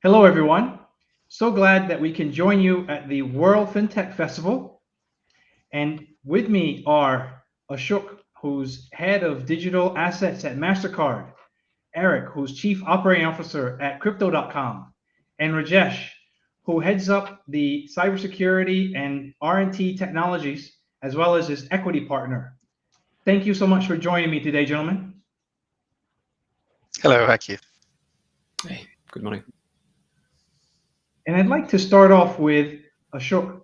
Hello, everyone. So glad that we can join you at the World FinTech Festival. And with me are Ashok, who's head of digital assets at Mastercard, Eric, who's chief operating officer at Crypto.com, and Rajesh, who heads up the cybersecurity and R&T technologies, as well as his equity partner. Thank you so much for joining me today, gentlemen. Hello, hi Keith. Hey, good morning. And I'd like to start off with Ashok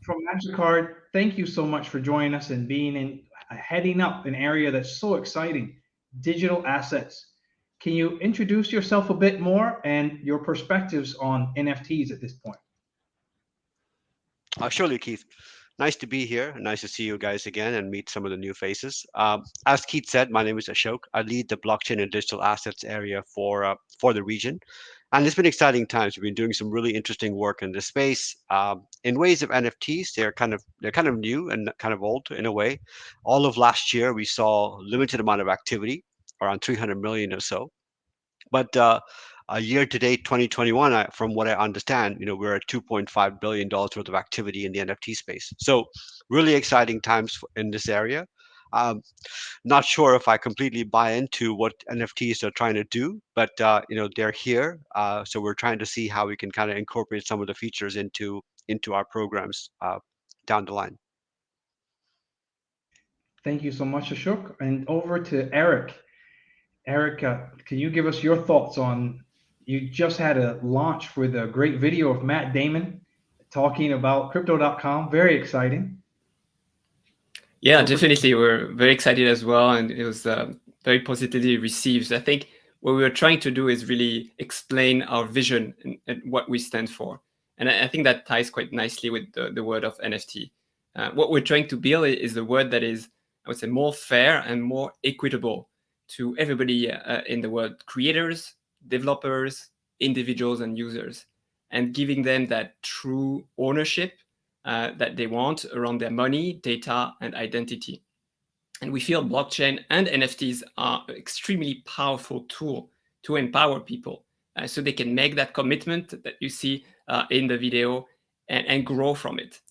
from Mastercard. Thank you so much for joining us and being in heading up an area that's so exciting, digital assets. Can you introduce yourself a bit more and your perspectives on NFTs at this point? Surely, Keith. Nice to be here. Nice to see you guys again and meet some of the new faces. As Keith said, my name is Ashok. I lead the blockchain and digital assets area for the region, and it's been exciting times. We've been doing some really interesting work in this space. In ways of NFTs, they're kind of new and kind of old in a way. All of last year, we saw limited amount of activity, around 300 million or so. But year to date, 2021, from what I understand, we're at $2.5 billion worth of activity in the NFT space. So really exciting times in this area. Um, Not sure if I completely buy into what NFTs are trying to do, but they're here. So we're trying to see how we can kind of incorporate some of the features into our programs down the line. Thank you so much, Ashok. And over to Eric. Eric, can you give us your thoughts on? You just had a launch with a great video of Matt Damon talking about Crypto.com. Very exciting. Yeah, definitely. We're very excited as well, and it was very positively received. I think what we were trying to do is really explain our vision and what we stand for. And I think that ties quite nicely with the word of NFT. What we're trying to build is a word that is, I would say, more fair and more equitable to everybody in the world, creators, developers, individuals, and users, and giving them that true ownership that they want around their money, data, and identity. And we feel blockchain and NFTs are an extremely powerful tool to empower people so they can make that commitment that you see in the video and grow from it.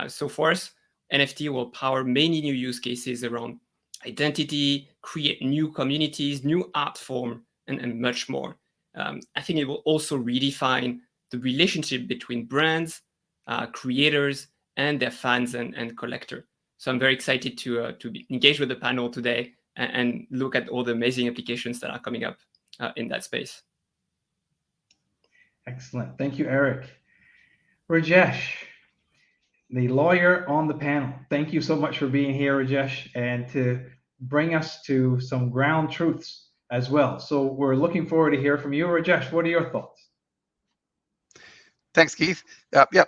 So for us, NFT will power many new use cases around identity, create new communities, new art form, and much more. I think it will also redefine the relationship between brands, creators, and their fans and collector. So I'm very excited to engage with the panel today and look at all the amazing applications that are coming up in that space. Excellent. Thank you, Eric. Rajesh, the lawyer on the panel. Thank you so much for being here, Rajesh, and to bring us to some ground truths as well. So we're looking forward to hear from you, Rajesh. What are your thoughts? Thanks, Keith.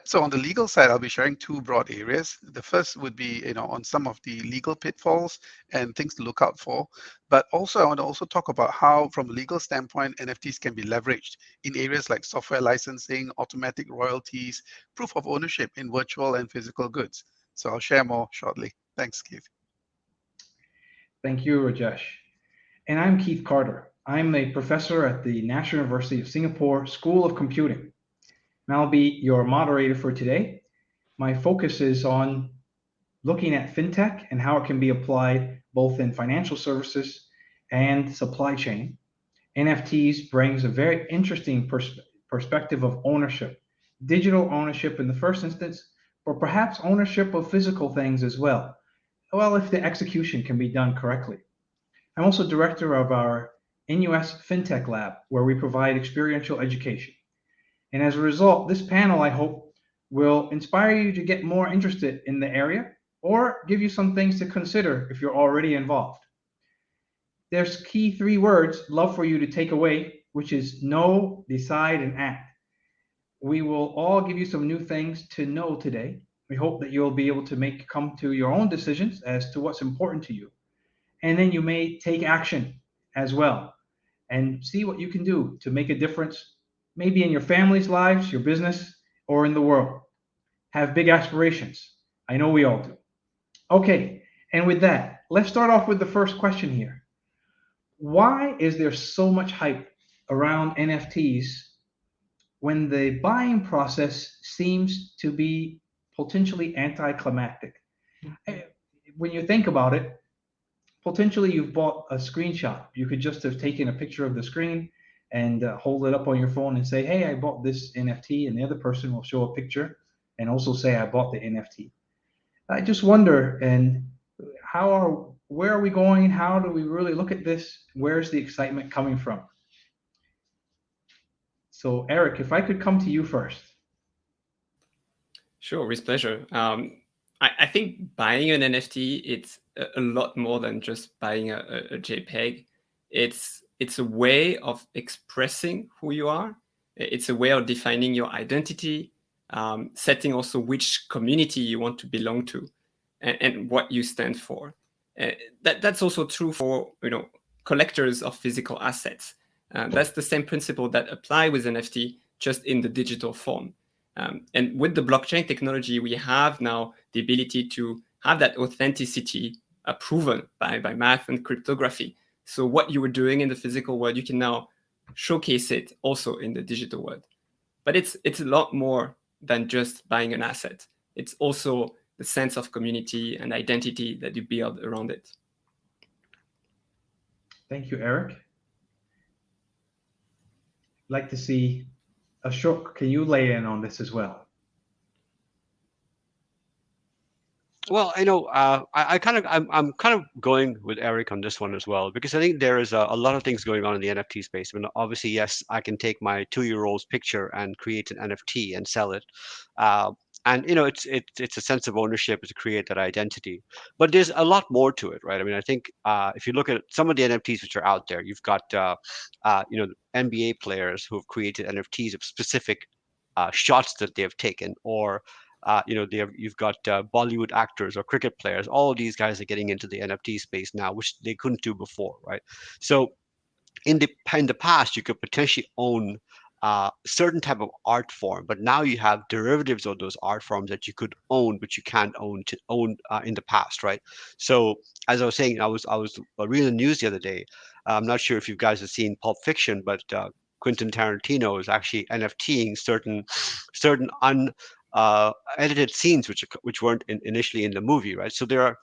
So on the legal side, I'll be sharing two broad areas. The first would be, on some of the legal pitfalls and things to look out for. But also, I want to also talk about how, from a legal standpoint, NFTs can be leveraged in areas like software licensing, automatic royalties, proof of ownership in virtual and physical goods. So I'll share more shortly. Thanks, Keith. Thank you, Rajesh. And I'm Keith Carter. I'm a professor at the National University of Singapore School of Computing. And I'll be your moderator for today. My focus is on looking at fintech and how it can be applied both in financial services and supply chain. NFTs brings a very interesting perspective of ownership, digital ownership in the first instance, or perhaps ownership of physical things as well. Well, if the execution can be done correctly. I'm also director of our NUS FinTech Lab, where we provide experiential education. And as a result, this panel, I hope, will inspire you to get more interested in the area or give you some things to consider if you're already involved. There's key three words love for you to take away, which is know, decide, and act. We will all give you some new things to know today. We hope that you'll be able to come to your own decisions as to what's important to you. And then you may take action as well and see what you can do to make a difference, maybe in your family's lives, your business, or in the world. Have big aspirations. I know we all do. Okay, and with that, let's start off with the first question here. Why is there so much hype around NFTs when the buying process seems to be potentially anticlimactic. When you think about it, potentially you've bought a screenshot. You could just have taken a picture of the screen and hold it up on your phone and say, hey, I bought this NFT, and the other person will show a picture and also say, I bought the NFT. I just wonder, and where are we going? How do we really look at this? Where's the excitement coming from? So Eric, if I could come to you first. Sure, with pleasure. I think buying an NFT, it's a lot more than just buying a JPEG. It's a way of expressing who you are. It's a way of defining your identity, setting also which community you want to belong to, and what you stand for. That's also true for collectors of physical assets. That's the same principle that apply with NFT, just in the digital form. And with the blockchain technology, we have now the ability to have that authenticity proven by math and cryptography. So what you were doing in the physical world, you can now showcase it also in the digital world. But it's a lot more than just buying an asset. It's also the sense of community and identity that you build around it. Thank you, Eric. I'd like to see Ashok, can you lay in on this as well? Well, I'm kind of going with Eric on this one as well, because I think there is a lot of things going on in the NFT space. I mean, obviously, yes, I can take my 2-year-old's picture and create an NFT and sell it. And it's a sense of ownership to create that identity. But there's a lot more to it, right? I mean, I think if you look at some of the NFTs which are out there, you've got NBA players who have created NFTs of specific shots that they have taken, or you've got Bollywood actors or cricket players. All of these guys are getting into the NFT space now, which they couldn't do before, right? So in the past, you could potentially own certain type of art form, but now you have derivatives of those art forms that you could own, but you can't own in the past, right? So as I was saying, I was reading the news the other day. I'm not sure if you guys have seen Pulp Fiction, but Quentin Tarantino is actually NFTing certain edited scenes which weren't initially in the movie, right? So there are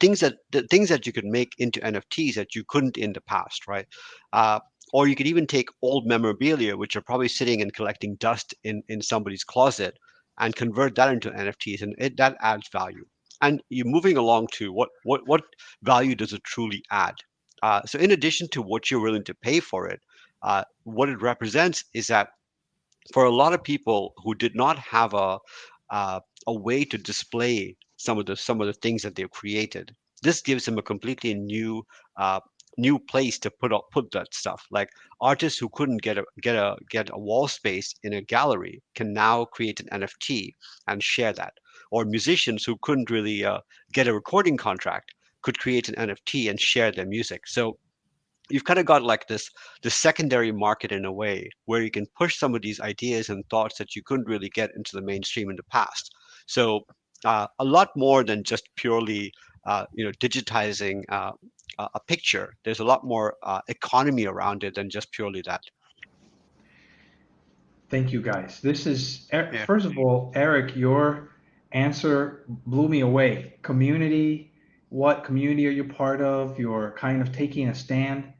things that you could make into NFTs that you couldn't in the past, right? Uh, or you could even take old memorabilia, which are probably sitting and collecting dust in somebody's closet, and convert that into NFTs, and that adds value. And you're moving along to what value does it truly add? So in addition to what you're willing to pay for it, what it represents is that for a lot of people who did not have a way to display some of the things that they've created, this gives them a completely new place to put that stuff. Like artists who couldn't get a wall space in a gallery can now create an NFT and share that, or musicians who couldn't really get a recording contract could create an NFT and share their music. So you've kind of got like this secondary market in a way where you can push some of these ideas and thoughts that you couldn't really get into the mainstream in the past. So a lot more than just purely digitizing a picture. There's a lot more economy around it than just purely that. Thank you, guys. This is, Yeah. first of all, Eric, your answer blew me away. Community, what community are you part of? You're kind of taking a stand.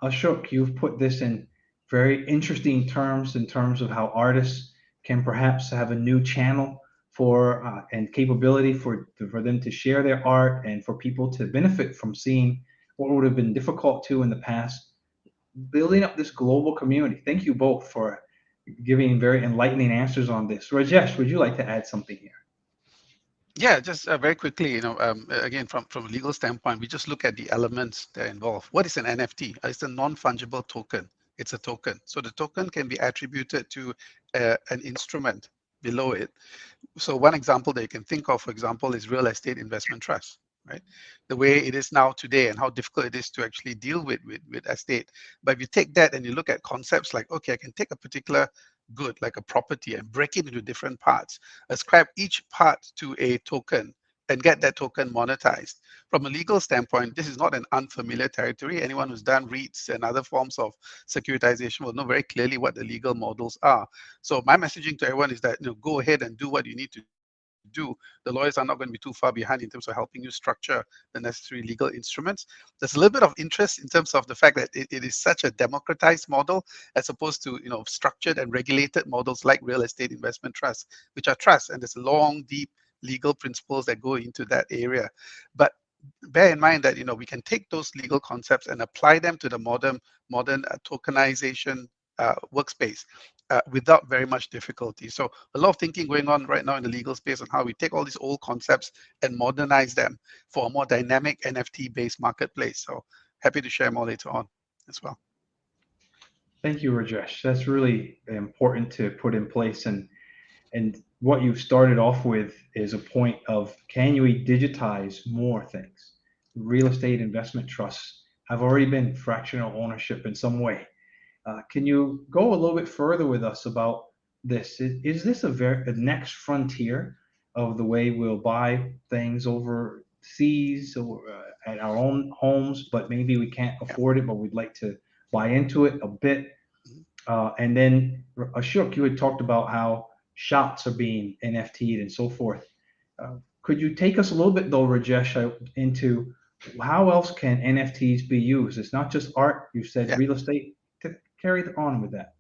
Ashok, you've put this in very interesting terms in terms of how artists can perhaps have a new channel for and capability for them to share their art and for people to benefit from seeing what would have been difficult to in the past, building up this global community. Thank you both for giving very enlightening answers on this. Rajesh, would you like to add something here? Yeah, just very quickly, again, from a legal standpoint, we just look at the elements that are involved. What is an NFT? It's a non-fungible token. It's a token. So the token can be attributed to an instrument below it. So one example that you can think of, for example, is real estate investment trust, right? The way it is now today and how difficult it is to actually deal with estate. But if you take that and you look at concepts like, okay, I can take a particular good like a property and break it into different parts, ascribe each part to a token, and get that token monetized. From a legal standpoint, this is not an unfamiliar territory. Anyone who's done REITs and other forms of securitization will know very clearly what the legal models are. So my messaging to everyone is that, go ahead and do what you need to do. The lawyers are not going to be too far behind in terms of helping you structure the necessary legal instruments. There's a little bit of interest in terms of the fact that it is such a democratized model as opposed to structured and regulated models like real estate investment trusts, which are trusts, and there's long, deep legal principles that go into that area. But bear in mind that we can take those legal concepts and apply them to the modern tokenization workspace without very much difficulty. So a lot of thinking going on right now in the legal space on how we take all these old concepts and modernize them for a more dynamic NFT-based marketplace. So happy to share more later on as well. Thank you, Rajesh. That's really important to put in place. And what you've started off with is a point of, can we digitize more things? Real estate investment trusts have already been fractional ownership in some way. Can you go a little bit further with us about this? Is this a next frontier of the way we'll buy things overseas or at our own homes, but maybe we can't afford it, but we'd like to buy into it a bit? And then Ashok, you had talked about how shots are being NFT'd and so forth. Could you take us a little bit though, Rajesh, into how else can NFTs be used? It's not just art. You said real estate. Carry on with that.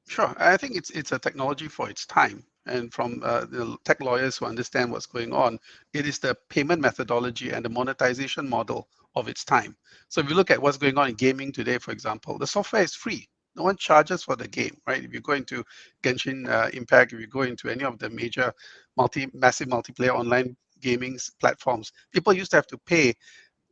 Sure. I think it's a technology for its time. And from the tech lawyers who understand what's going on, it is the payment methodology and the monetization model of its time. So if you look at what's going on in gaming today, for example, the software is free. No one charges for the game, right? If you go into Genshin Impact, if you go into any of the major massive multiplayer online gaming platforms, people used to have to pay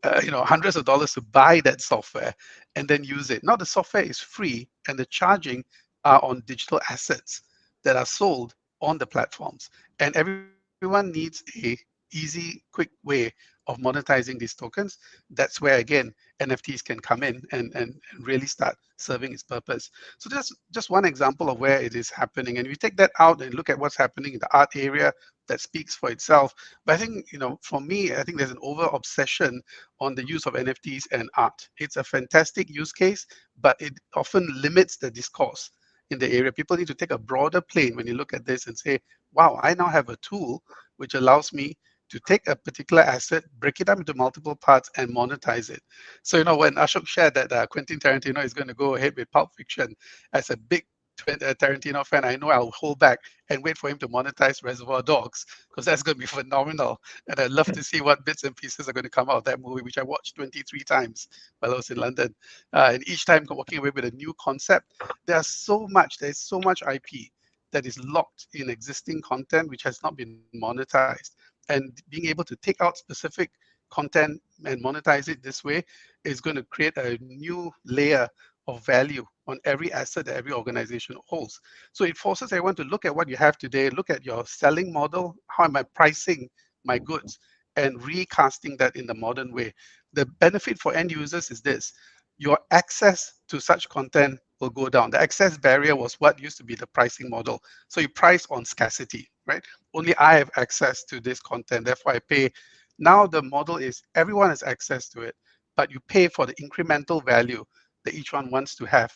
hundreds of dollars to buy that software and then use it. Now the software is free and the charging are on digital assets that are sold on the platforms. And everyone needs a easy, quick way of monetizing these tokens. That's where, again, NFTs can come in and really start serving its purpose. So that's just one example of where it is happening. And we take that out and look at what's happening in the art area, that speaks for itself. But I think, for me, I think there's an over obsession on the use of NFTs and art. It's a fantastic use case, but it often limits the discourse in the area. People need to take a broader plane when you look at this and say, wow, I now have a tool which allows me to take a particular asset, break it up into multiple parts, and monetize it. So, when Ashok shared that Quentin Tarantino is going to go ahead with Pulp Fiction, as a big Tarantino fan, I know I'll hold back and wait for him to monetize Reservoir Dogs, because that's going to be phenomenal. And I'd love to see what bits and pieces are going to come out of that movie, which I watched 23 times while I was in London. And each time walking away with a new concept. There's so much IP that is locked in existing content which has not been monetized. And being able to take out specific content and monetize it this way is going to create a new layer of value on every asset that every organization holds. So it forces everyone to look at what you have today, look at your selling model, how am I pricing my goods, and recasting that in the modern way. The benefit for end users is this: your access to such content will go down. The access barrier was what used to be the pricing model. So you price on scarcity, right? Only I have access to this content, therefore I pay. Now the model is everyone has access to it, but you pay for the incremental value that each one wants to have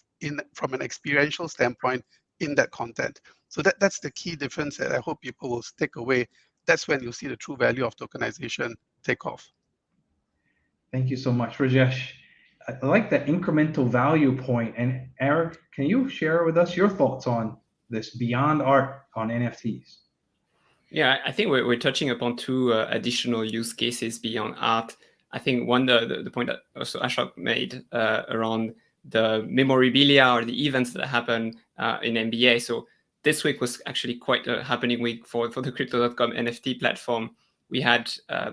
from an experiential standpoint in that content. So that's the key difference that I hope people will take away. That's when you'll see the true value of tokenization take off. Thank you so much, Rajesh. I like that incremental value point. And Eric, can you share with us your thoughts on this beyond art on NFTs? Yeah, I think we're touching upon two additional use cases beyond art. I think one, the point that also Ashok made around the memorabilia or the events that happen in NBA. So this week was actually quite a happening week for the Crypto.com NFT platform. We had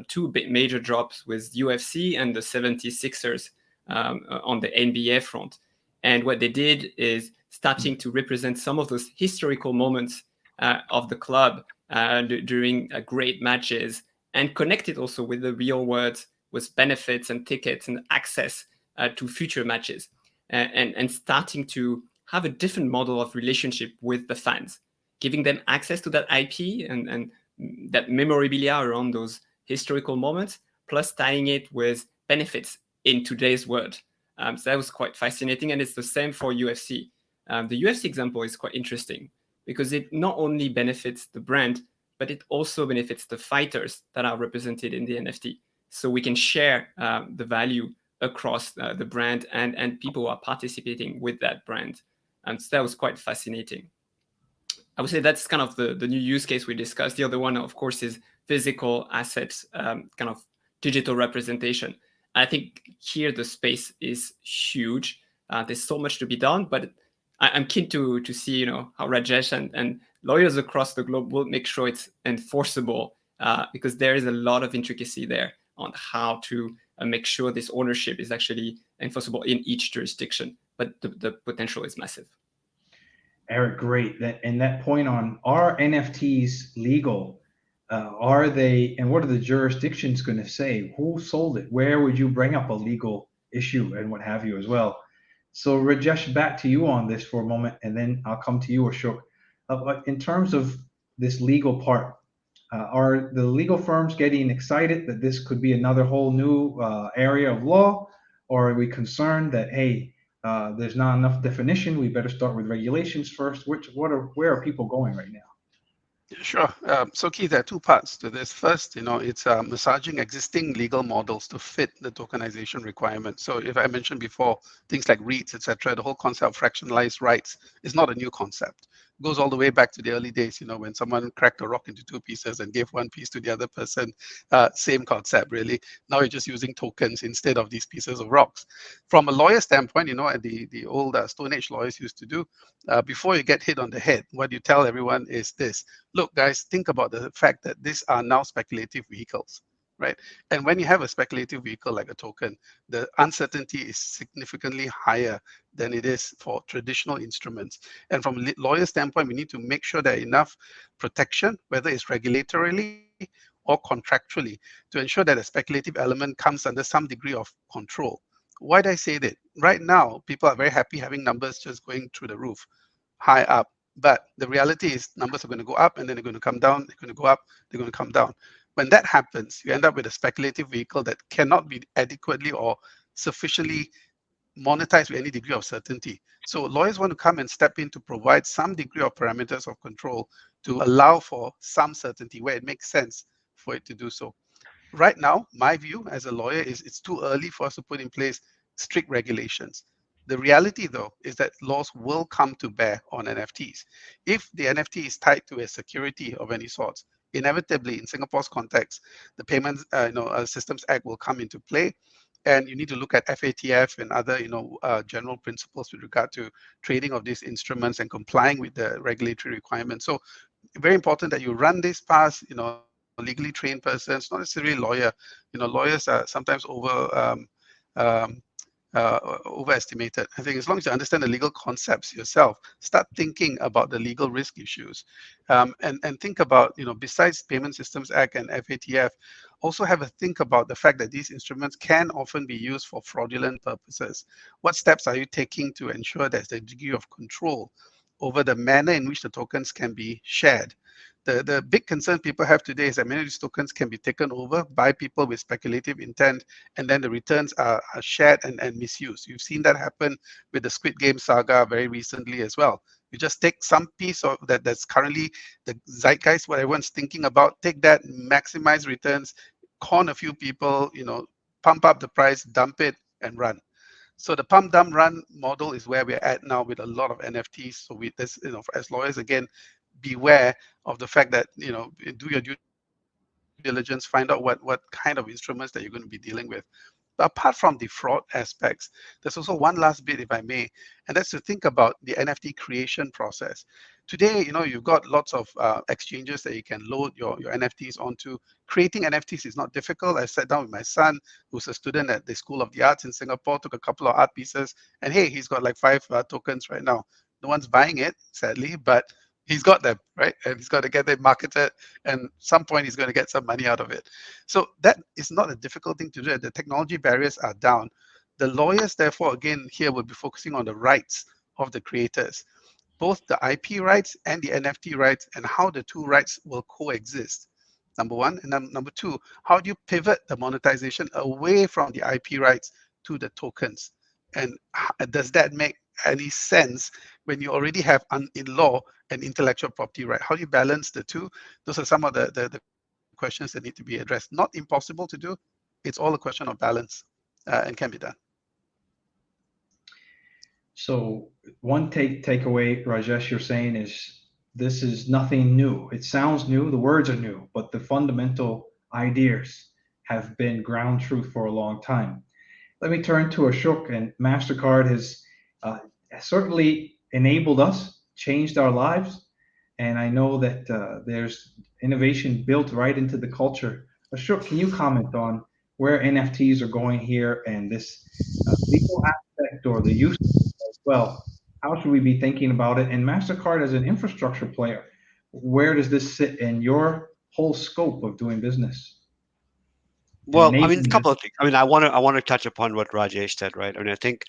two big major drops with UFC and the 76ers on the NBA front. And what they did is starting to represent some of those historical moments of the club during great matches, and connect it also with the real world, with benefits and tickets and access to future matches, and starting to have a different model of relationship with the fans, giving them access to that IP and that memorabilia around those historical moments, plus tying it with benefits in today's world. So that was quite fascinating, and it's the same for UFC. The UFC example is quite interesting because it not only benefits the brand, but it also benefits the fighters that are represented in the NFT. So we can share the value across the brand and people who are participating with that brand. So that was quite fascinating. I would say that's kind of the new use case we discussed. The other one, of course, is physical assets, kind of digital representation. I think here the space is huge. There's so much to be done, but I'm keen to see, how Rajesh and lawyers across the globe will make sure it's enforceable, because there is a lot of intricacy there on how to make sure this ownership is actually enforceable in each jurisdiction. But the potential is massive. Eric, great. That point on, are NFTs legal? Are they, and what are the jurisdictions going to say? Who sold it? Where would you bring up a legal issue and what have you as well? So Rajesh, back to you on this for a moment, and then I'll come to you, Ashok. In terms of this legal part, are the legal firms getting excited that this could be another whole new area of law, or are we concerned that, hey, there's not enough definition, we better start with regulations first? Where are people going right now? Sure. So Keith, there are two parts to this. First, it's massaging existing legal models to fit the tokenization requirements. So if I mentioned before, things like REITs, etc., the whole concept of fractionalized rights is not a new concept. It goes all the way back to the early days, when someone cracked a rock into two pieces and gave one piece to the other person. Same concept, really. Now you're just using tokens instead of these pieces of rocks. From a lawyer standpoint, the old Stone Age lawyers used to do, before you get hit on the head, what you tell everyone is this: look, guys, think about the fact that these are now speculative vehicles, right? And when you have a speculative vehicle like a token, the uncertainty is significantly higher than it is for traditional instruments. And from a lawyer standpoint, we need to make sure there are enough protection, whether it's regulatorily or contractually, to ensure that a speculative element comes under some degree of control. Why do I say that? Right now, people are very happy having numbers just going through the roof, high up. But the reality is numbers are going to go up and then they're going to come down, they're going to go up, they're going to come down. When that happens, you end up with a speculative vehicle that cannot be adequately or sufficiently monetized with any degree of certainty. So lawyers want to come and step in to provide some degree of parameters of control to allow for some certainty where it makes sense for it to do so. Right now, my view as a lawyer is it's too early for us to put in place strict regulations. The reality, though, is that laws will come to bear on NFTs. If the NFT is tied to a security of any sort, inevitably, in Singapore's context, the Payments Systems Act will come into play, and you need to look at FATF and other, general principles with regard to trading of these instruments and complying with the regulatory requirements. So, very important that you run this past, legally trained persons, not necessarily lawyer. Lawyers are sometimes overestimated. I think as long as you understand the legal concepts yourself, start thinking about the legal risk issues, and think about, besides Payment Systems Act and FATF, also have a think about the fact that these instruments can often be used for fraudulent purposes. What steps are you taking to ensure there's a degree of control over the manner in which the tokens can be shared? The big concern people have today is that many of these tokens can be taken over by people with speculative intent, and then the returns are shared and misused. You've seen that happen with the Squid Game saga very recently as well. You just take some piece of that's currently the zeitgeist, what everyone's thinking about, take that, maximize returns, con a few people, pump up the price, dump it, and run. So the pump, dump, run model is where we're at now with a lot of NFTs. So as lawyers, again, beware of the fact that, do your due diligence, find out what kind of instruments that you're going to be dealing with. But apart from the fraud aspects, there's also one last bit, if I may, and that's to think about the NFT creation process. Today, you've got lots of exchanges that you can load your NFTs onto. Creating NFTs is not difficult. I sat down with my son, who's a student at the School of the Arts in Singapore, took a couple of art pieces, and hey, he's got like 5 tokens right now. No one's buying it, sadly, but he's got them, right? And he's got to get them marketed, and some point he's going to get some money out of it. So that is not a difficult thing to do. The technology barriers are down. The lawyers, therefore, again, here will be focusing on the rights of the creators, both the IP rights and the NFT rights, and how the two rights will coexist. Number one. And number two, how do you pivot the monetization away from the IP rights to the tokens? And does that make any sense when you already have in law an intellectual property right? How do you balance the two? Those are some of the questions that need to be addressed. Not impossible to do. It's all a question of balance and can be done. So one takeaway, Rajesh, you're saying is this is nothing new. It sounds new, the words are new, but the fundamental ideas have been ground truth for a long time. Let me turn to Ashok, and Mastercard has certainly enabled us, changed our lives, and I know that there's innovation built right into the culture. Ashok, can you comment on where NFTs are going here and this legal aspect or the use as well? How should we be thinking about it? And Mastercard as an infrastructure player, where does this sit in your whole scope of doing business and Well, I mean, a enabling couple this? of things. I mean, I want to touch upon what Rajesh said, right? I mean, I think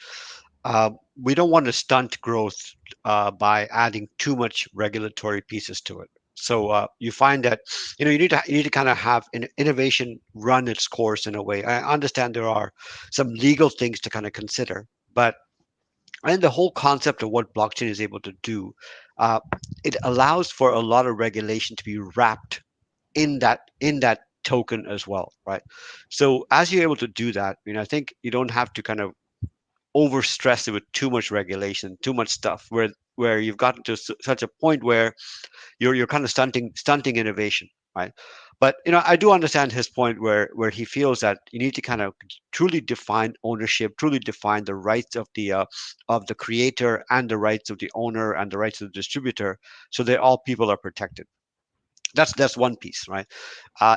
we don't want to stunt growth by adding too much regulatory pieces to it. So you find that you need to kind of have innovation run its course in a way. I understand there are some legal things to kind of consider, but I think the whole concept of what blockchain is able to do, uh, it allows for a lot of regulation to be wrapped in that token as well, right? So as you're able to do that, I think you don't have to kind of overstress it with too much regulation, too much stuff, where you've gotten to such a point where you're kind of stunting innovation, right? But I do understand his point where he feels that you need to kind of truly define ownership, truly define the rights of the creator and the rights of the owner and the rights of the distributor, so that all people are protected. That's one piece, right?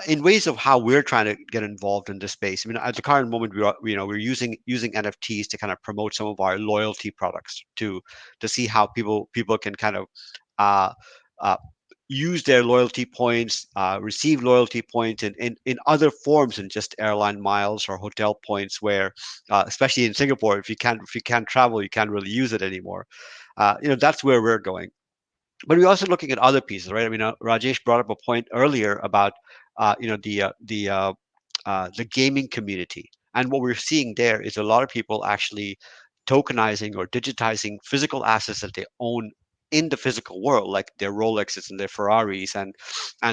In ways of how we're trying to get involved in this space. I mean, at the current moment, we're using NFTs to kind of promote some of our loyalty products to see how people can kind of uh, uh, use their loyalty points, receive loyalty points in other forms than just airline miles or hotel points. Where, especially in Singapore, if you can't travel, you can't really use it anymore. That's where we're going. But we're also looking at other pieces, right? I mean, Rajesh brought up a point earlier about the gaming community, and what we're seeing there is a lot of people actually tokenizing or digitizing physical assets that they own in the physical world, like their Rolexes and their Ferraris and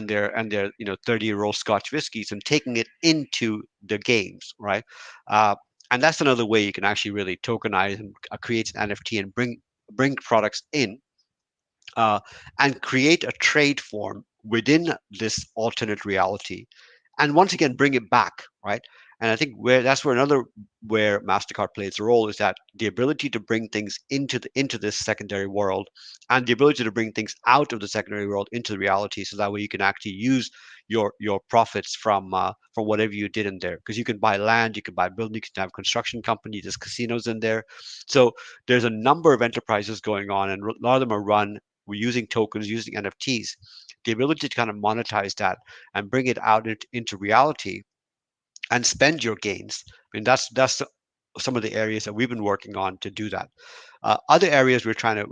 their 30-year-old Scotch whiskies, and taking it into the games, right? Uh, and that's another way you can actually really tokenize and create an NFT and bring products in, uh, and create a trade form within this alternate reality, and once again bring it back, right? And I think where Mastercard plays a role is that the ability to bring things into this secondary world, and the ability to bring things out of the secondary world into the reality, so that way you can actually use your profits from whatever you did in there, because you can buy land, you can buy buildings, you can have construction companies, there's casinos in there. So there's a number of enterprises going on, and a lot of them are run, we're using tokens, using NFTs, the ability to kind of monetize that and bring it out into reality and spend your gains. I mean, that's some of the areas that we've been working on to do that. Other areas we're trying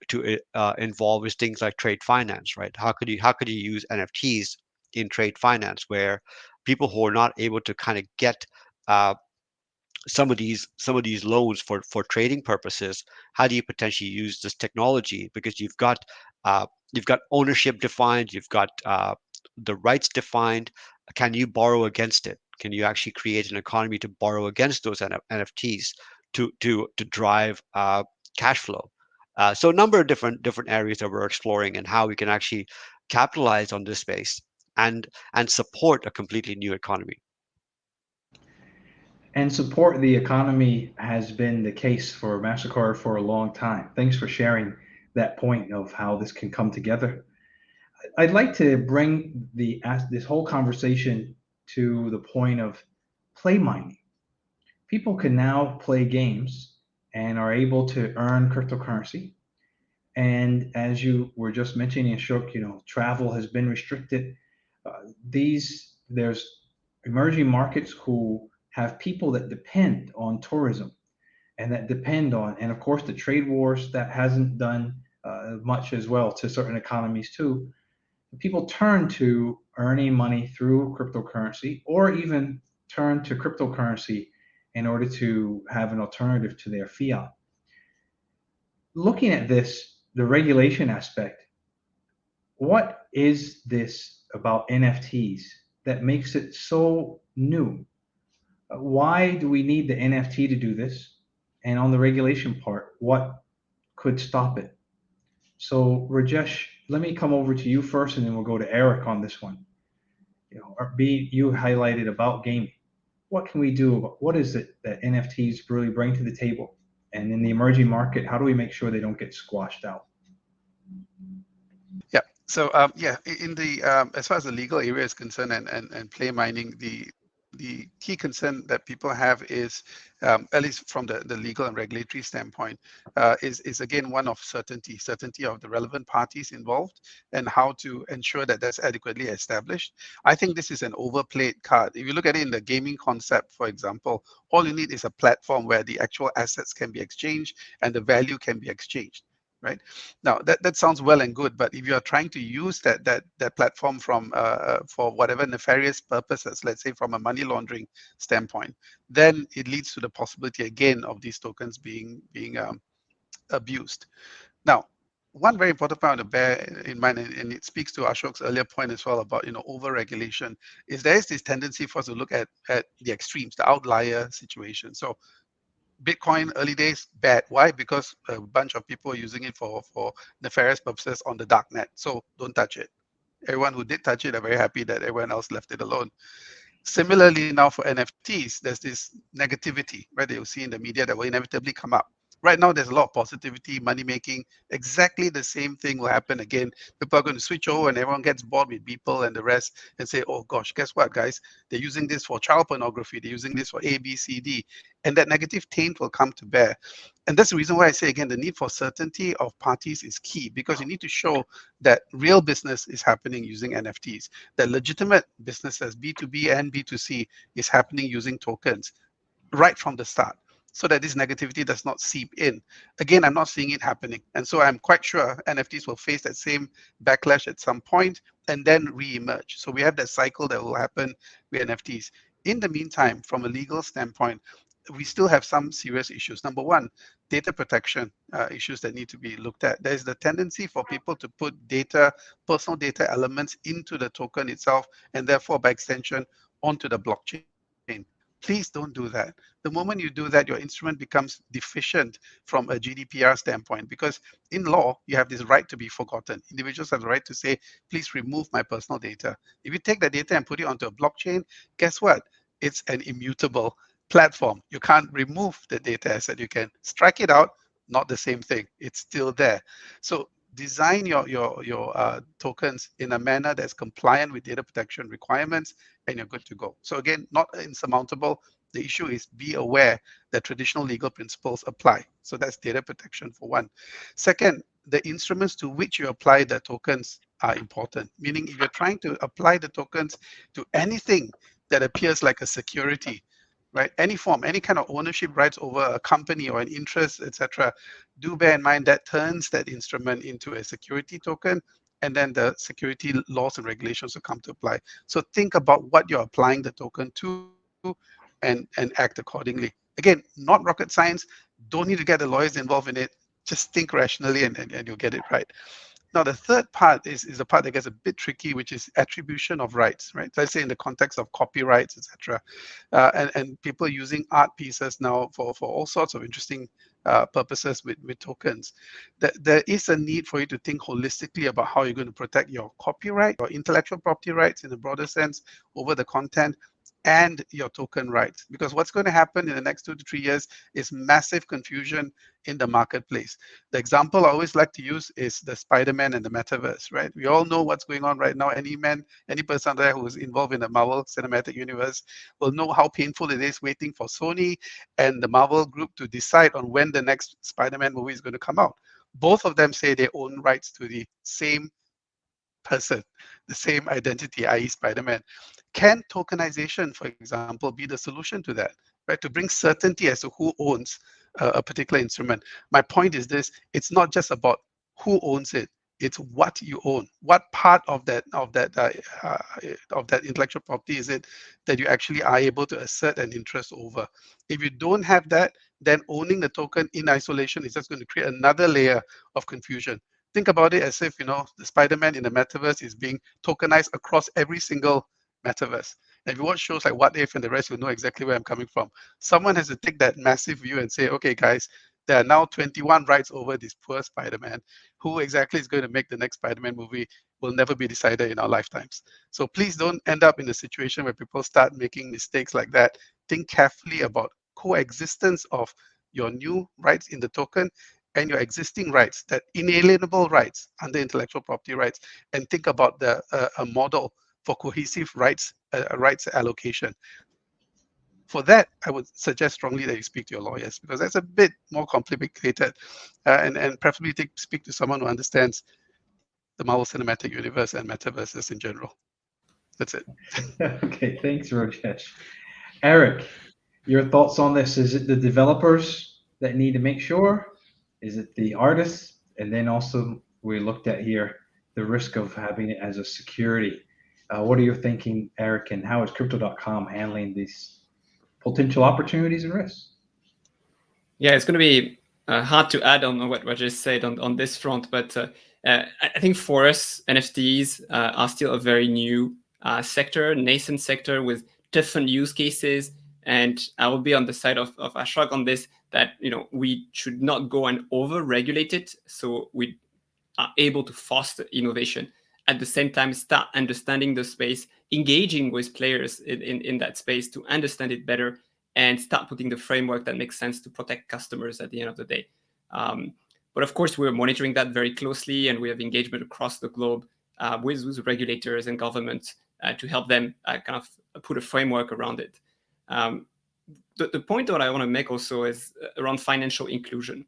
to involve is things like trade finance, right? How could you use NFTs in trade finance, where people who are not able to kind of get uh, some of these loans for trading purposes, how do you potentially use this technology? Because you've got ownership defined, you've got the rights defined. Can you borrow against it? Can you actually create an economy to borrow against those NFTs to drive cash flow? So a number of different areas that we're exploring, and how we can actually capitalize on this space and support a completely new economy. And support the economy has been the case for MasterCard for a long time. Thanks for sharing that point of how this can come together. I'd like to bring this whole conversation to the point of play mining. People can now play games and are able to earn cryptocurrency. And as you were just mentioning, Ashok, travel has been restricted. There's emerging markets who have people that depend on tourism and that depend on, and of course, the trade wars that hasn't done much as well to certain economies too. people turn to earning money through cryptocurrency, or even turn to cryptocurrency in order to have an alternative to their fiat. Looking at this, the regulation aspect, what is this about NFTs that makes it so new? Why do we need the NFT to do this? And on the regulation part, what could stop it? So Rajesh, let me come over to you first, and then we'll go to Eric on this one. You highlighted about gaming. What can we do about what is it that NFTs really bring to the table? And in the emerging market, how do we make sure they don't get squashed out? Yeah. So yeah, in the as far as the legal area is concerned, and play mining, the key concern that people have is, at least from the legal and regulatory standpoint, is again one of certainty of the relevant parties involved, and how to ensure that that's adequately established. I think this is an overplayed card. If you look at it in the gaming concept, for example, all you need is a platform where the actual assets can be exchanged and the value can be exchanged. Right now, that sounds well and good, but if you are trying to use that platform for whatever nefarious purposes, let's say from a money laundering standpoint, then it leads to the possibility again of these tokens being abused. Now, one very important point to bear in mind, and it speaks to Ashok's earlier point as well about over-regulation, is there is this tendency for us to look at the extremes, the outlier situation. So Bitcoin early days, bad. Why? Because a bunch of people are using it for nefarious purposes on the dark net. So don't touch it. Everyone who did touch it are very happy that everyone else left it alone. Similarly, now for NFTs, there's this negativity, right? That you'll see in the media that will inevitably come up. Right now, there's a lot of positivity, money making. Exactly the same thing will happen again. People are going to switch over, and everyone gets bored with people and the rest, and say, "Oh gosh, guess what, guys? They're using this for child pornography. They're using this for A, B, C, D," and that negative taint will come to bear. And that's the reason why I say again, the need for certainty of parties is key, because you need to show that real business is happening using NFTs, that legitimate businesses, B2B and B2C, is happening using tokens right from the start, so that this negativity does not seep in. Again, I'm not seeing it happening. And so I'm quite sure NFTs will face that same backlash at some point and then re-emerge. So we have that cycle that will happen with NFTs. In the meantime, from a legal standpoint, we still have some serious issues. Number one, data protection issues that need to be looked at. There's the tendency for people to put data, personal data elements into the token itself, and therefore by extension onto the blockchain. Please don't do that. The moment you do that, your instrument becomes deficient from a GDPR standpoint, because in law, you have this right to be forgotten. Individuals have the right to say, please remove my personal data. If you take that data and put it onto a blockchain, guess what? It's an immutable platform. You can't remove the data asset. You can strike it out, not the same thing. It's still there. So design your tokens in a manner that's compliant with data protection requirements, and you're good to go. So again, not insurmountable. The issue is be aware that traditional legal principles apply. So that's data protection for one. Second, the instruments to which you apply the tokens are important. Meaning, if you're trying to apply the tokens to anything that appears like a security, right? Any form, any kind of ownership rights over a company or an interest, etc., do bear in mind that turns that instrument into a security token, and then the security laws and regulations will come to apply. So think about what you're applying the token to, and act accordingly. Again, not rocket science. Don't need to get the lawyers involved in it. Just think rationally, and you'll get it right. Now, the third part is the part that gets a bit tricky, which is attribution of rights, right? So let's say in the context of copyrights, etc., and people using art pieces now for all sorts of interesting purposes with tokens. There is a need for you to think holistically about how you're going to protect your copyright or intellectual property rights in a broader sense over the content, and your token rights. Because what's going to happen in the next 2 to 3 years is massive confusion in the marketplace. The example I always like to use is the Spider-Man and the metaverse, right? We all know what's going on right now. Any person there who is involved in the Marvel Cinematic Universe will know how painful it is waiting for Sony and the Marvel group to decide on when the next Spider-Man movie is going to come out. Both of them say they own rights to the same person, the same identity, i.e. Spider-Man. Can tokenization, for example, be the solution to that, right? To bring certainty as to who owns a particular instrument. My point is this: it's not just about who owns it, It's what you own. What part of that intellectual property is it that you actually are able to assert an interest over? If you don't have that, then owning the token in isolation is just going to create another layer of confusion. Think about it as if, the Spider-Man in the metaverse is being tokenized across every single metaverse. And if you watch shows like What If and the rest, you'll know exactly where I'm coming from. Someone has to take that massive view and say, okay, guys, there are now 21 rights over this poor Spider-Man. Who exactly is going to make the next Spider-Man movie will never be decided in our lifetimes. So please don't end up in a situation where people start making mistakes like that. Think carefully about coexistence of your new rights in the token and your existing rights, that inalienable rights under intellectual property rights, and think about a model for cohesive rights allocation. For that, I would suggest strongly that you speak to your lawyers, because that's a bit more complicated, and preferably speak to someone who understands the Marvel Cinematic Universe and metaverses in general. That's it. Okay, thanks, Rajesh. Eric, your thoughts on this? Is it the developers that need to make sure? Is it the artists? And then also we looked at here the risk of having it as a security. What are you thinking, Eric, and how is Crypto.com handling these potential opportunities and risks? Yeah, it's going to be hard to add on what Rajesh said on this front, but I think for us, NFTs are still a very new sector, nascent sector with different use cases. And I will be on the side of Ashok on this, that we should not go and over-regulate it, so we are able to foster innovation. At the same time, start understanding the space, engaging with players in that space to understand it better, and start putting the framework that makes sense to protect customers at the end of the day. But of course, we're monitoring that very closely, and we have engagement across the globe with regulators and governments to help them kind of put a framework around it. The point that I want to make also is around financial inclusion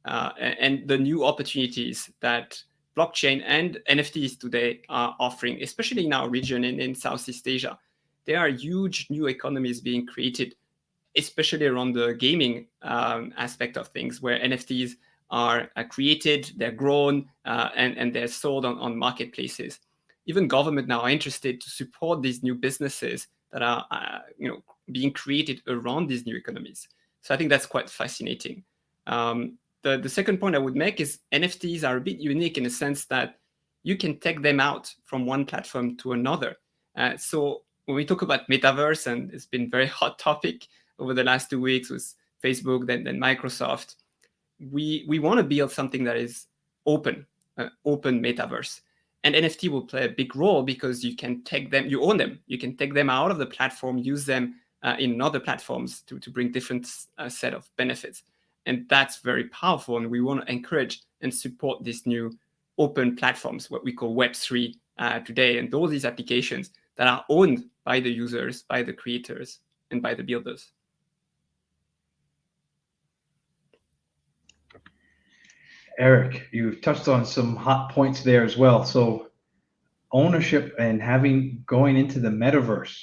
and the new opportunities that blockchain and NFTs today are offering, especially in our region in Southeast Asia. There are huge new economies being created, especially around the gaming aspect of things, where NFTs are created, they're grown, and they're sold on marketplaces. Even government now are interested to support these new businesses that are being created around these new economies. So I think that's quite fascinating. The second point I would make is NFTs are a bit unique in the sense that you can take them out from one platform to another. So when we talk about metaverse, and it's been a very hot topic over the last 2 weeks with Facebook, then Microsoft, we want to build something that is open metaverse. And NFT will play a big role because you can take them, you own them, you can take them out of the platform, use them in other platforms to bring different set of benefits. And that's very powerful. And we want to encourage and support these new open platforms, what we call Web3 today, and all these applications that are owned by the users, by the creators, and by the builders. Eric, you've touched on some hot points there as well. So ownership and going into the metaverse.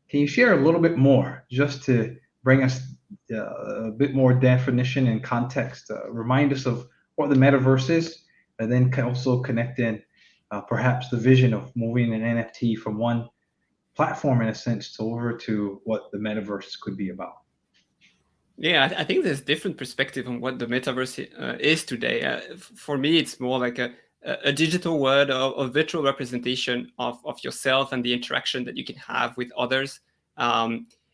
Can you share a little bit more just to bring us a bit more definition and context? Remind us of what the metaverse is, and then can also connect in perhaps the vision of moving an NFT from one platform in a sense to over to what the metaverse could be about. Yeah, I think there's different perspective on what the metaverse is today. For me, it's more like a digital world of virtual representation of yourself and the interaction that you can have with others.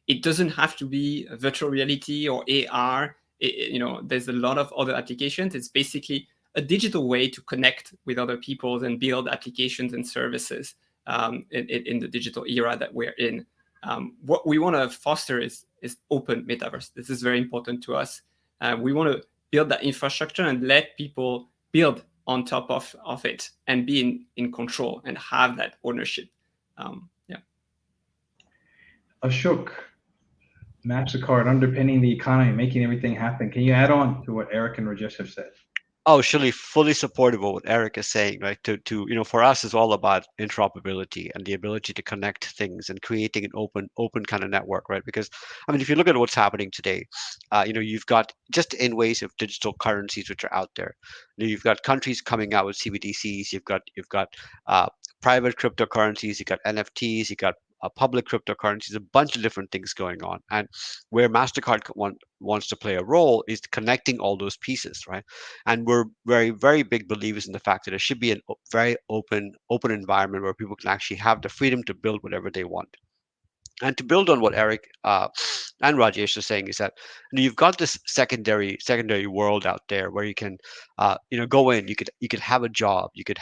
It doesn't have to be virtual reality or AR. There's a lot of other applications. It's basically a digital way to connect with other people and build applications and services in the digital era that we're in. What we want to foster is open metaverse. This is very important to us. We want to build that infrastructure and let people build on top of it and be in control and have that ownership. Yeah. Ashok, Mastercard underpinning the economy, making everything happen. Can you add on to what Eric and Rajesh have said? Oh, surely fully supportive of what Eric is saying, right? For us, it's all about interoperability and the ability to connect things and creating an open kind of network, right? Because, I mean, if you look at what's happening today, you've got just in ways of digital currencies which are out there. You've got countries coming out with CBDCs. You've got uh, private cryptocurrencies. You've got NFTs. You've got public cryptocurrencies. A bunch of different things going on, and where Mastercard wants to play a role is connecting all those pieces, right? And we're very big believers in the fact that it should be a very open environment where people can actually have the freedom to build whatever they want. And to build on what Eric and Rajesh are saying is that you've got this secondary world out there where you can go in, you could have a job, you could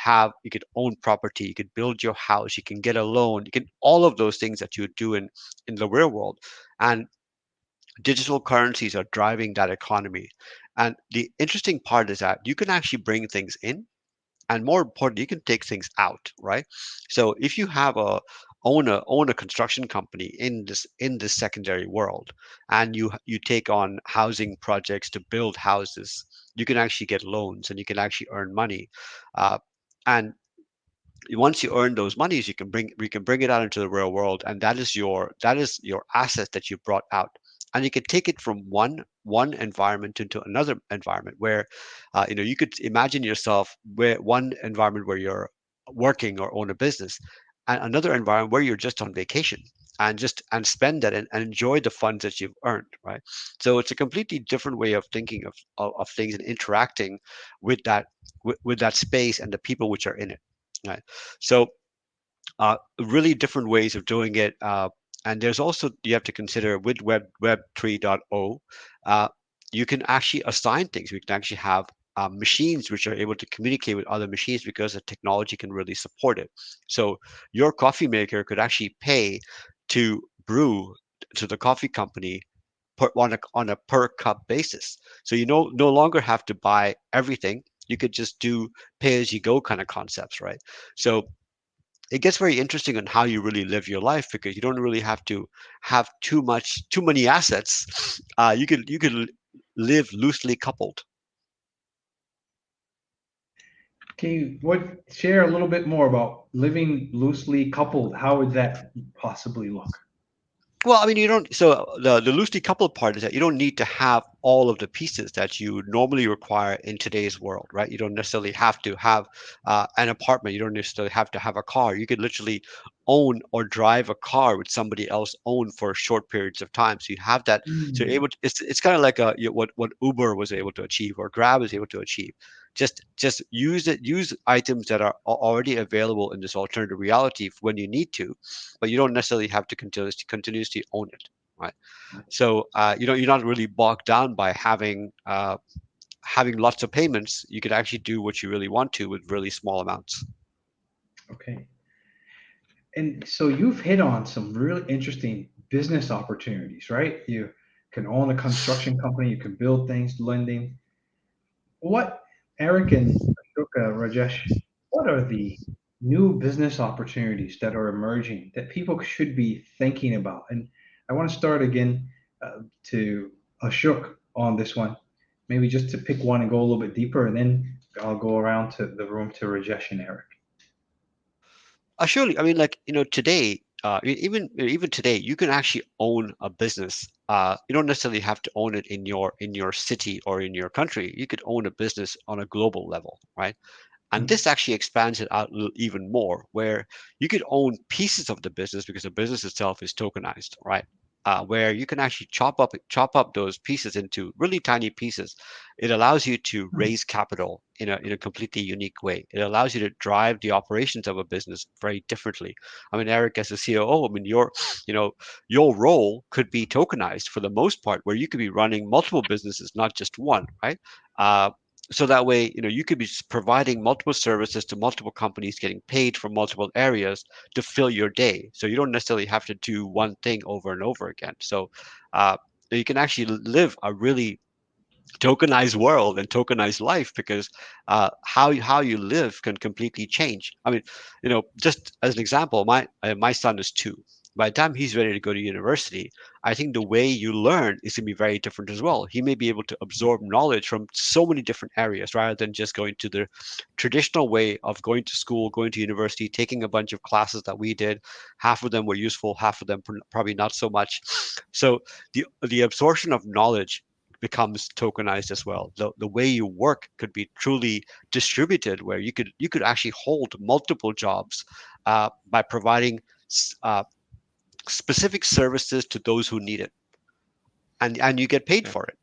own property, you could build your house, you can get a loan, you can all of those things that you would do in the real world. And digital currencies are driving that economy. And the interesting part is that you can actually bring things in, and more importantly, you can take things out, right? So if you have a own a construction company in this secondary world, and you take on housing projects to build houses, you can actually get loans and you can actually earn money. And once you earn those monies, you can bring it out into the real world, and that is your asset that you brought out, and you can take it from one environment into another environment where you could imagine yourself where one environment where you're working or own a business, and another environment where you're just on vacation and spend that and enjoy the funds that you've earned, right? So it's a completely different way of thinking of things and interacting with that space and the people which are in it. Right. So really different ways of doing it. And there's also you have to consider with Web 3.0, uh, you can actually assign things. We can actually have machines which are able to communicate with other machines because the technology can really support it. So your coffee maker could actually pay to brew to the coffee company on a per cup basis. So you no longer have to buy everything. You could just do pay as you go kind of concepts, right? So it gets very interesting on how you really live your life because you don't really have to have too many assets. You could live loosely coupled. Can you share a little bit more about living loosely coupled? How would that possibly look? Well, I mean, you don't. So the loosely coupled part is that you don't need to have all of the pieces that you normally require in today's world, right? You don't necessarily have to have an apartment. You don't necessarily have to have a car. You could literally own or drive a car with somebody else own for short periods of time. So you have that. So you're Mm. able. It's kind of like what Uber was able to achieve or Grab was able to achieve. Just use items that are already available in this alternative reality when you need to, but you don't necessarily have to continuously own it, right? So you're not really bogged down by having lots of payments. You could actually do what you really want to with really small amounts. Okay. And so you've hit on some really interesting business opportunities, right? You can own a construction company, you can build things, lending. What, Eric and Ashoka, Rajesh, what are the new business opportunities that are emerging that people should be thinking about? And I want to start again to Ashok on this one, maybe just to pick one and go a little bit deeper, and then I'll go around to the room to Rajesh and Eric. Surely, I mean, like today, even today, you can actually own a business. You don't necessarily have to own it in your city or in your country. You could own a business on a global level, right? And Mm. this actually expands it out even more, where you could own pieces of the business because the business itself is tokenized, right? Where you can actually chop up those pieces into really tiny pieces. It allows you to Mm. raise capital in a completely unique way. It allows you to drive the operations of a business very differently. I mean, Eric, as a COO, I mean, you know, your role could be tokenized for the most part, where you could be running multiple businesses, not just one, right? Uh, so that way, you could be providing multiple services to multiple companies, getting paid from multiple areas to fill your day. So you don't necessarily have to do one thing over and over again. So uh, you can actually live a really tokenized world and tokenized life because how you live can completely change. I mean, just as an example, my son is 2, by the time he's ready to go to university, I think the way you learn is going to be very different as well. He may be able to absorb knowledge from so many different areas rather than just going to the traditional way of going to school, going to university, taking a bunch of classes that we did. Half of them were useful, half of them probably not so much. So the absorption of knowledge becomes tokenized as well. The way you work could be truly distributed, where you could actually hold multiple jobs by providing uh, specific services to those who need it, and you get paid Yeah. for it.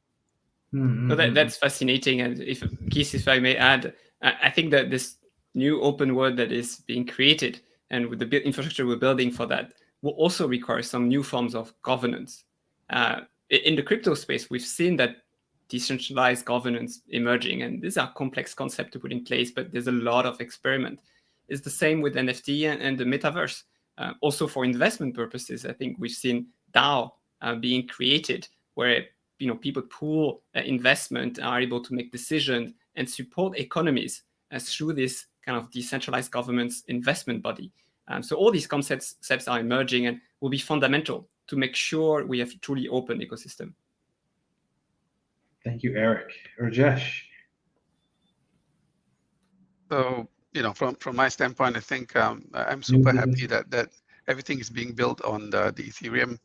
So that's fascinating. And if Keith, if I may add, I think that this new open world that is being created and with the infrastructure we're building for that will also require some new forms of governance. In the crypto space, we've seen that decentralized governance emerging, and these are complex concepts to put in place, but there's a lot of experiment. It's the same with NFT and the metaverse. Also for investment purposes, I think we've seen DAO being created where people pool investment, are able to make decisions and support economies through this kind of decentralized governance investment body. So all these concepts are emerging and will be fundamental to make sure we have a truly open ecosystem. Thank you, Eric. Rajesh. So, from my standpoint, I think I'm super happy that everything is being built on the Ethereum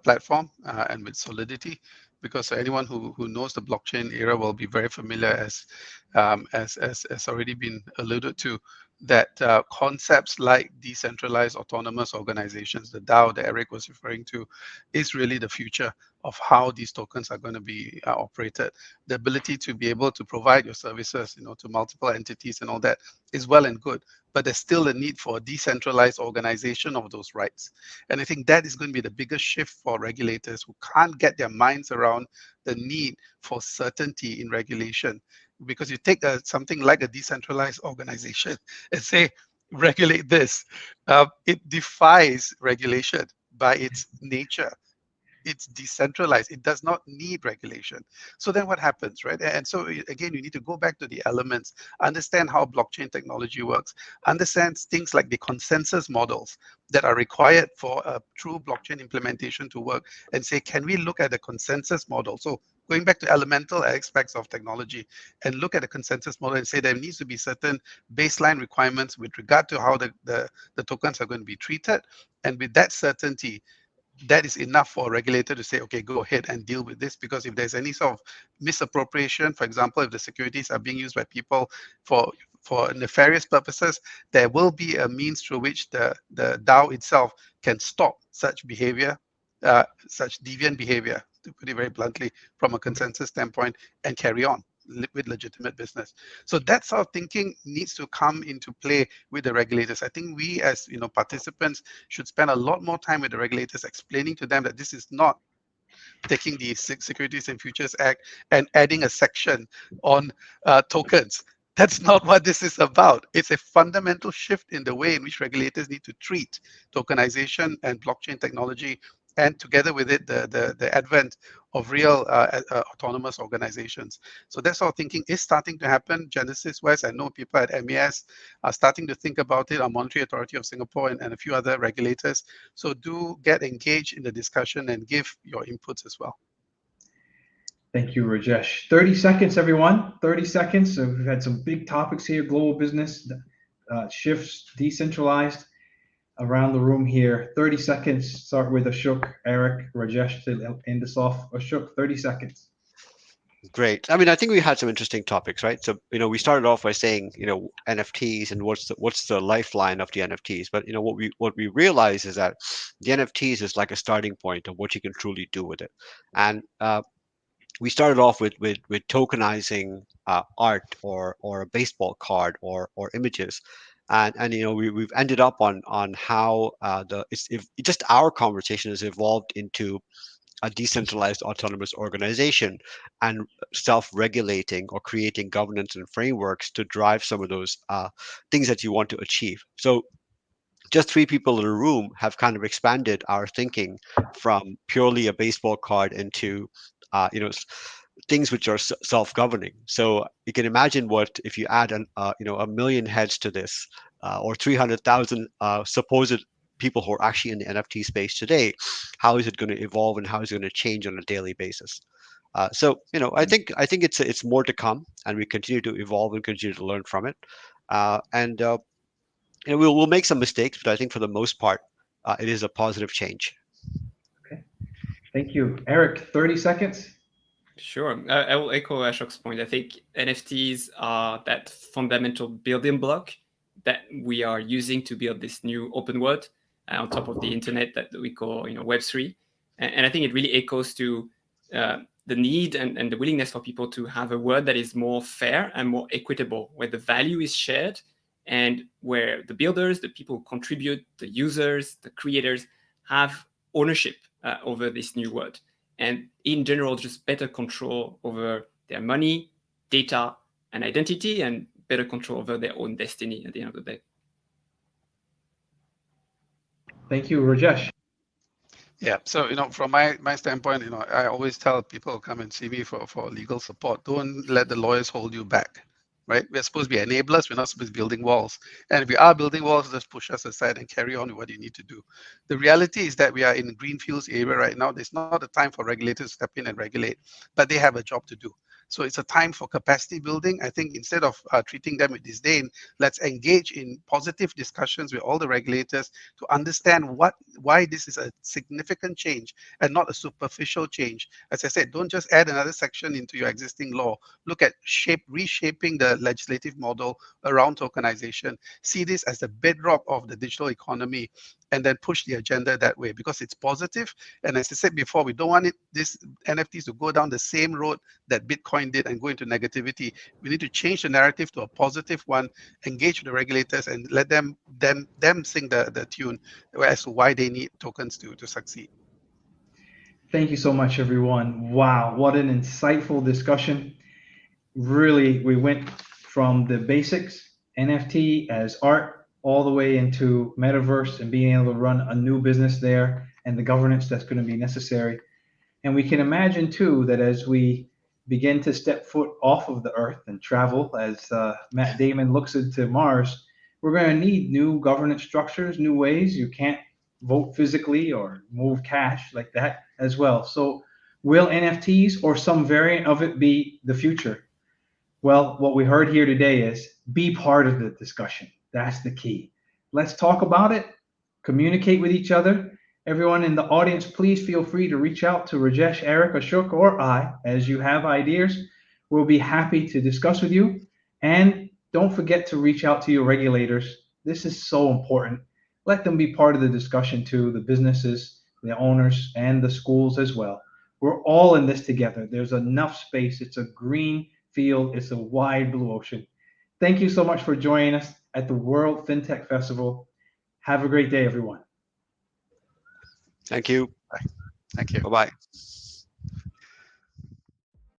platform and with Solidity, because anyone who knows the blockchain era will be very familiar, as already been alluded to, that concepts like decentralized autonomous organizations, the DAO that Eric was referring to, is really the future of how these tokens are going to be operated. The ability to be able to provide your services, to multiple entities and all that is well and good, but there's still a need for a decentralized organization of those rights. And I think that is going to be the biggest shift for regulators who can't get their minds around the need for certainty in regulation. Because you take something like a decentralized organization and say, regulate this, it defies regulation by its nature. It's decentralized. It does not need regulation. So then what happens, right? And so again, you need to go back to the elements, understand how blockchain technology works, understand things like the consensus models that are required for a true blockchain implementation to work, and say, can we look at the consensus model? So going back to elemental aspects of technology and look at the consensus model and say there needs to be certain baseline requirements with regard to how the tokens are going to be treated. And with that certainty, that is enough for a regulator to say, okay, go ahead and deal with this. Because if there's any sort of misappropriation, for example, if the securities are being used by people for nefarious purposes, there will be a means through which the DAO itself can stop such behavior, such deviant behavior, to put it very bluntly, from a consensus standpoint, and carry on with legitimate business. So that sort of thinking needs to come into play with the regulators. I think we as participants should spend a lot more time with the regulators, explaining to them that this is not taking the Securities and Futures Act and adding a section on tokens. That's not what this is about. It's a fundamental shift in the way in which regulators need to treat tokenization and blockchain technology, and together with it, the advent of real autonomous organizations. So that sort of thinking is starting to happen. Genesis-wise, I know people at MES are starting to think about it, our Monetary Authority of Singapore and a few other regulators. So do get engaged in the discussion and give your inputs as well. Thank you, Rajesh. 30 seconds, everyone. 30 seconds. So we've had some big topics here: global business, shifts, decentralized. Around the room here, 30 seconds. Start with Ashok, Eric, Rajesh to end this off. Ashok, 30 seconds. Great. I mean, I think we had some interesting topics, right? So, we started off by saying, NFTs and what's the lifeline of the NFTs. But what we realize is that the NFTs is like a starting point of what you can truly do with it. And we started off with tokenizing art or a baseball card or images. And we've ended up on how just our conversation has evolved into a decentralized autonomous organization and self-regulating or creating governance and frameworks to drive some of those things that you want to achieve. So just three people in a room have kind of expanded our thinking from purely a baseball card into things which are self-governing. So you can imagine what if you add a million heads to this, or 300,000 supposed, people who are actually in the NFT space today, how is it going to evolve and how is it going to change on a daily basis? So I think it's more to come, and we continue to evolve and continue to learn from it. And we'll make some mistakes, but I think for the most part, it is a positive change. Okay. Thank you. Eric, 30 seconds. Sure. I will echo Ashok's point. I think NFTs are that fundamental building block that we are using to build this new open world on top of the internet that we call Web3. And I think it really echoes to the need and the willingness for people to have a world that is more fair and more equitable, where the value is shared and where the builders, the people who contribute, the users, the creators have ownership over this new world. And in general, just better control over their money, data, and identity, and better control over their own destiny at the end of the day. Thank you, Rajesh. Yeah, so from my standpoint, I always tell people come and see me for legal support. Don't let the lawyers hold you back, right? We're supposed to be enablers. We're not supposed to be building walls. And if we are building walls, just push us aside and carry on with what you need to do. The reality is that we are in greenfields area right now. There's not a time for regulators to step in and regulate, but they have a job to do. So it's a time for capacity building. I think instead of treating them with disdain, let's engage in positive discussions with all the regulators to understand why this is a significant change and not a superficial change. As I said, don't just add another section into your existing law. Look at reshaping the legislative model around tokenization. See this as the bedrock of the digital economy, and then push the agenda that way because it's positive. And as I said before, we don't want this NFTs to go down the same road that Bitcoin did and go into negativity. We need to change the narrative to a positive one, engage with the regulators, and let them sing the tune as to why they need tokens to succeed. Thank you so much, everyone. Wow, what an insightful discussion. Really, we went from the basics, NFT as art, all the way into metaverse and being able to run a new business there and the governance that's going to be necessary. And we can imagine too that as we begin to step foot off of the earth and travel, as Matt Damon looks into Mars, we're going to need new governance structures, new ways. You can't vote physically or move cash like that as well. So will NFTs or some variant of it be the future? Well, what we heard here today is be part of the discussion. That's the key. Let's talk about it, communicate with each other. Everyone in the audience, please feel free to reach out to Rajesh, Eric, Ashok, or I as you have ideas. We'll be happy to discuss with you. And don't forget to reach out to your regulators. This is so important. Let them be part of the discussion too, the businesses, the owners, and the schools as well. We're all in this together. There's enough space. It's a green field. It's a wide blue ocean. Thank you so much for joining us at the World FinTech Festival. Have a great day, everyone. Thank you. Bye. Thank you. Bye-bye.